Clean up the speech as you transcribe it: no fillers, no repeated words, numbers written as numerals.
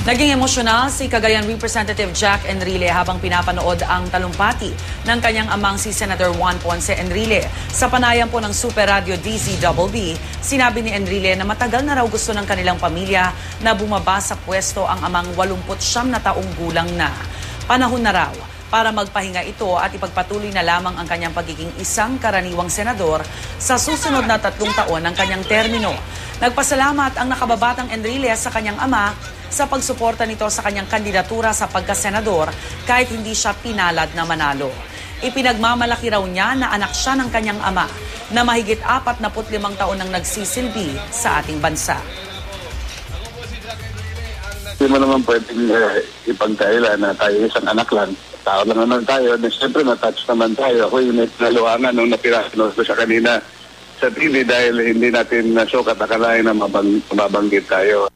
Naging emosyonal si Cagayan Representative Jack Enrile habang pinapanood ang talumpati ng kanyang amang si Senator Juan Ponce Enrile. Sa panayam po ng Super Radio DZBB, sinabi ni Enrile na matagal na raw gusto ng kanilang pamilya na bumaba sa pwesto ang amang 89 na taong gulang na. Panahon na raw para magpahinga ito at ipagpatuloy na lamang ang kanyang pagiging isang karaniwang senador sa susunod na 3 taon ng kanyang termino. Nagpasalamat ang nakababatang Enrile sa kanyang ama sa pagsuporta nito sa kanyang kandidatura sa pagkasenador kahit hindi siya pinalad na manalo. Ipinagmamalaki raw niya na anak siya ng kanyang ama na mahigit 45 taon nang nagsisilbi sa ating bansa. Hindi mo naman pwedeng ipagkaila na tayo isang anak lang. Tao lang naman tayo. Siyempre na-touch naman tayo. Ako yung may naluangan nung napirasinos ko siya kanina sa TV dahil hindi natin nasukat akalain na mabanggit tayo.